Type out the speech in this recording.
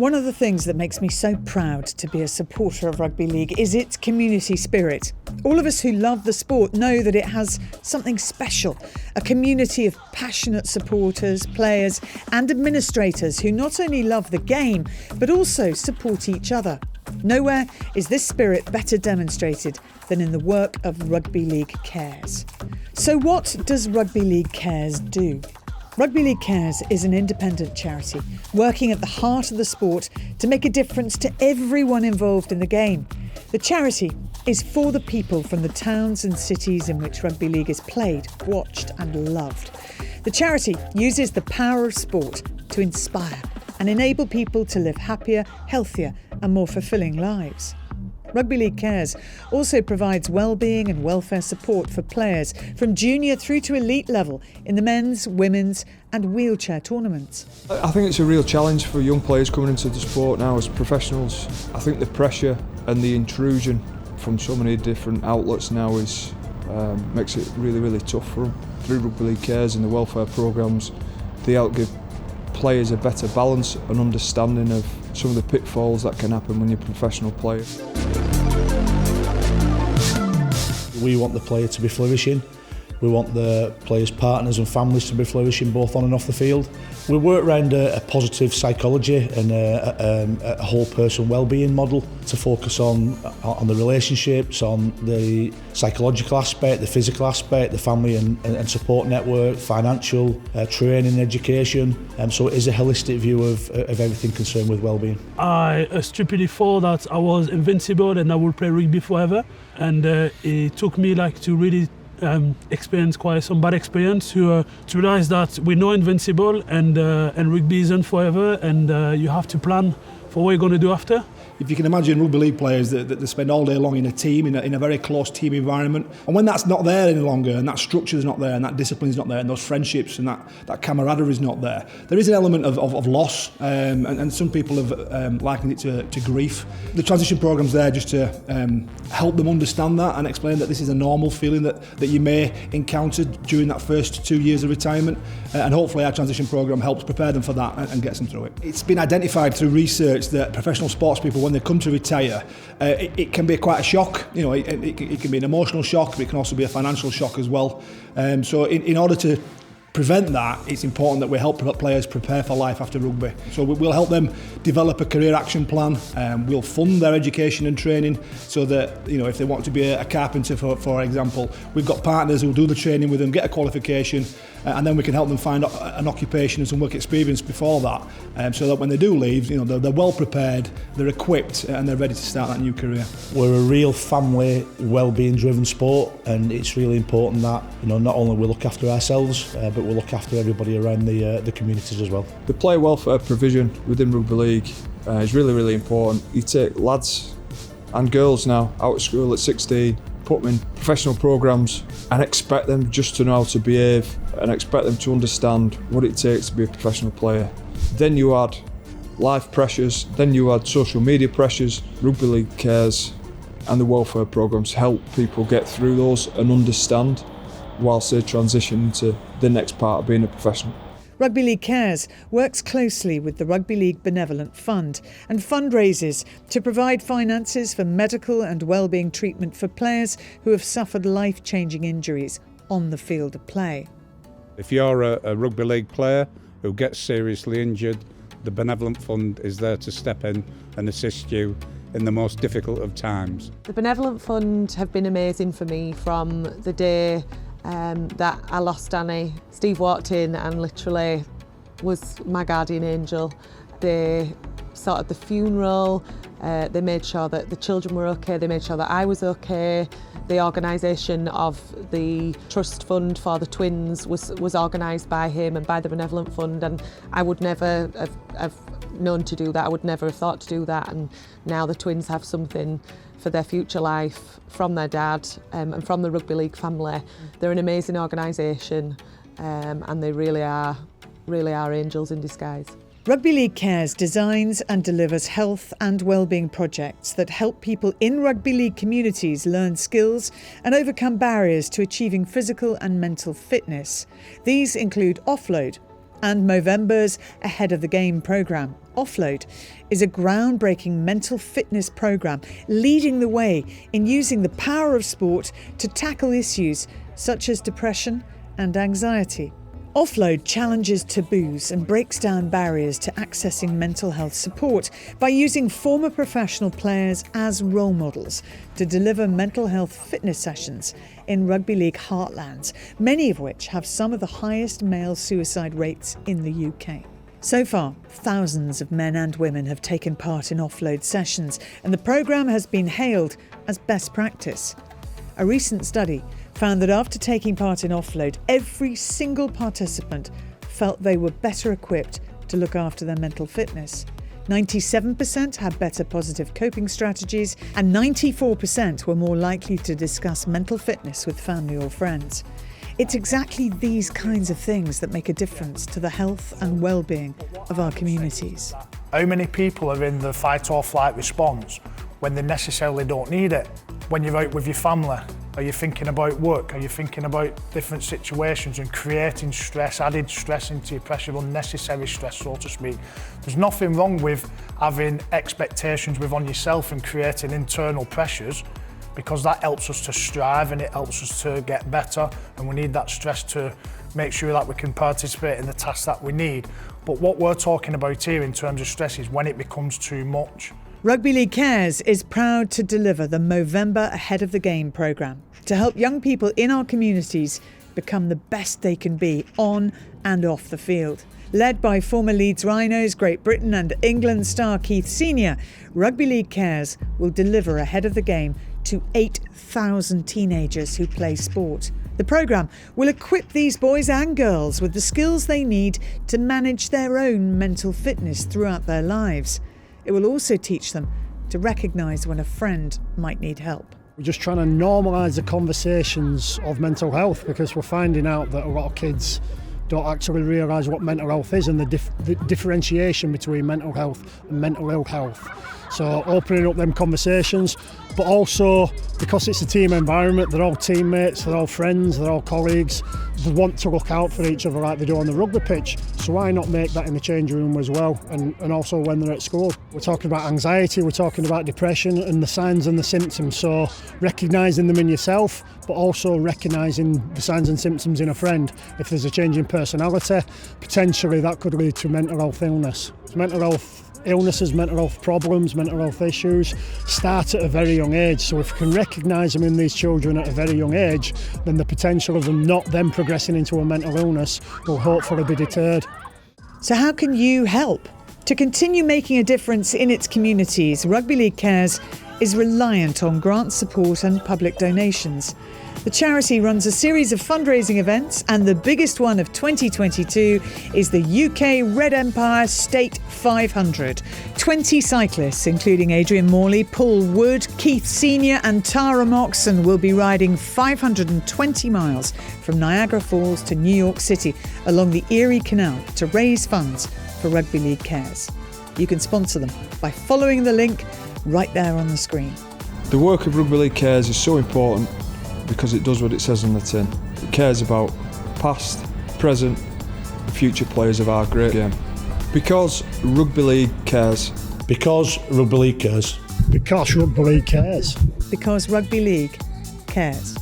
One of the things that makes me so proud to be a supporter of Rugby League is its community spirit. All of us who love the sport know that it has something special, a community of passionate supporters, players and administrators who not only love the game, but also support each other. Nowhere is this spirit better demonstrated than in the work of Rugby League Cares. So what does Rugby League Cares do? Rugby League Cares is an independent charity working at the heart of the sport to make a difference to everyone involved in the game. The charity is for the people from the towns and cities in which Rugby League is played, watched and loved. The charity uses the power of sport to inspire and enable people to live happier, healthier and more fulfilling lives. Rugby League Cares also provides wellbeing and welfare support for players from junior through to elite level in the men's, women's and wheelchair tournaments. I think it's a real challenge for young players coming into the sport now as professionals. I think the pressure and the intrusion from so many different outlets now makes it really, really tough for them. Through Rugby League Cares and the welfare programmes, they help give players a better balance and understanding of some of the pitfalls that can happen when you're a professional player. We want the player to be flourishing. We want the players' partners and families to be flourishing both on and off the field. We work around a positive psychology and a whole person wellbeing model to focus on the relationships, on the psychological aspect, the physical aspect, the family and support network, financial, training, education. So it is a holistic view of everything concerned with wellbeing. I stupidly thought that I was invincible and I would play rugby forever, and it took me to really experience quite some bad experience to realise that we're not invincible and rugby isn't forever, and you have to plan for what you're going to do after. If you can imagine rugby league players that they spend all day long in a team, in a very close team environment, and when that's not there any longer, and that structure is not there, and that discipline is not there, and those friendships and that camaraderie is not there, there is an element of loss, and some people have likened it to grief. The transition programme's there just to help them understand that and explain that this is a normal feeling that you may encounter during that first 2 years of retirement, and hopefully our transition programme helps prepare them for that and gets them through it. It's been identified through research that professional sports people, when they come to retire, it can be quite a shock. You know, it can be an emotional shock, but it can also be a financial shock as well. So in order to prevent that, it's important that we help players prepare for life after rugby. So we'll help them develop a career action plan. We'll fund their education and training so that, you know, if they want to be a carpenter, for example, we've got partners who'll do the training with them, get a qualification, and then we can help them find an occupation and some work experience before that, so that when they do leave, you know, they're well prepared, they're equipped, and they're ready to start that new career. We're a real family, well-being driven sport, and it's really important that, you know, not only we look after ourselves, but we look after everybody around the communities as well. The player welfare provision within Rugby League is really, really important. You take lads and girls now out of school at 16, put them in professional programmes and expect them just to know how to behave and expect them to understand what it takes to be a professional player. Then you add life pressures, then you add social media pressures. Rugby League Cares and the welfare programmes help people get through those and understand whilst they transition into the next part of being a professional. Rugby League Cares works closely with the Rugby League Benevolent Fund and fundraises to provide finances for medical and wellbeing treatment for players who have suffered life-changing injuries on the field of play. If you're a rugby league player who gets seriously injured, the Benevolent Fund is there to step in and assist you in the most difficult of times. The Benevolent Fund have been amazing for me from the day that I lost Danny. Steve walked in and literally was my guardian angel. They sorted the funeral, they made sure that the children were okay, they made sure that I was okay. The organisation of the trust fund for the twins was organised by him and by the Benevolent Fund, and I would never have known to do that, I would never have thought to do that, and now the twins have something for their future life from their dad and from the Rugby League family. They're an amazing organisation, and they really are angels in disguise. Rugby League Cares designs and delivers health and wellbeing projects that help people in rugby league communities learn skills and overcome barriers to achieving physical and mental fitness. These include Offload, And Movember's Ahead of the Game programme, Offload, is a groundbreaking mental fitness programme leading the way in using the power of sport to tackle issues such as depression and anxiety. Offload challenges taboos and breaks down barriers to accessing mental health support by using former professional players as role models to deliver mental health fitness sessions in rugby league heartlands, many of which have some of the highest male suicide rates in the UK. So far, thousands of men and women have taken part in Offload sessions, and the programme has been hailed as best practice. A recent study found that after taking part in Offload, every single participant felt they were better equipped to look after their mental fitness. 97% had better positive coping strategies, and 94% were more likely to discuss mental fitness with family or friends. It's exactly these kinds of things that make a difference to the health and well-being of our communities. How many people are in the fight or flight response when they necessarily don't need it? When you're out with your family, are you thinking about work? Are you thinking about different situations and creating stress, added stress into your pressure, unnecessary stress, so to speak? There's nothing wrong with having expectations on yourself and creating internal pressures, because that helps us to strive and it helps us to get better, and we need that stress to make sure that we can participate in the tasks that we need. But what we're talking about here in terms of stress is when it becomes too much. Rugby League Cares is proud to deliver the Movember Ahead of the Game programme to help young people in our communities become the best they can be on and off the field. Led by former Leeds Rhinos, Great Britain and England star Keith Senior, Rugby League Cares will deliver Ahead of the Game to 8,000 teenagers who play sport. The programme will equip these boys and girls with the skills they need to manage their own mental fitness throughout their lives. It will also teach them to recognise when a friend might need help. We're just trying to normalise the conversations of mental health, because we're finding out that a lot of kids don't actually realise what mental health is and the differentiation between mental health and mental ill health. So opening up them conversations, but also because it's a team environment, they're all teammates, they're all friends, they're all colleagues, they want to look out for each other like they do on the rugby pitch. So why not make that in the change room as well, and also when they're at school? We're talking about anxiety, we're talking about depression and the signs and the symptoms. So recognising them in yourself, but also recognising the signs and symptoms in a friend. If there's a change in personality, potentially that could lead to mental health illness. Mental health illnesses, mental health problems, mental health issues start at a very young age. So if we can recognise them in these children at a very young age, then the potential of them not then progressing into a mental illness will hopefully be deterred. So how can you help? To continue making a difference in its communities, Rugby League Cares is reliant on grant support and public donations. The charity runs a series of fundraising events, and the biggest one of 2022 is the UK Red Empire State 500. 20 cyclists, including Adrian Morley, Paul Wood, Keith Senior and Tara Moxon, will be riding 520 miles from Niagara Falls to New York City along the Erie Canal to raise funds for Rugby League Cares. You can sponsor them by following the link right there on the screen. The work of Rugby League Cares is so important because it does what it says on the tin. It cares about past, present, and future players of our great game. Because Rugby League cares. Because Rugby League cares. Because Rugby League cares. Because Rugby League cares.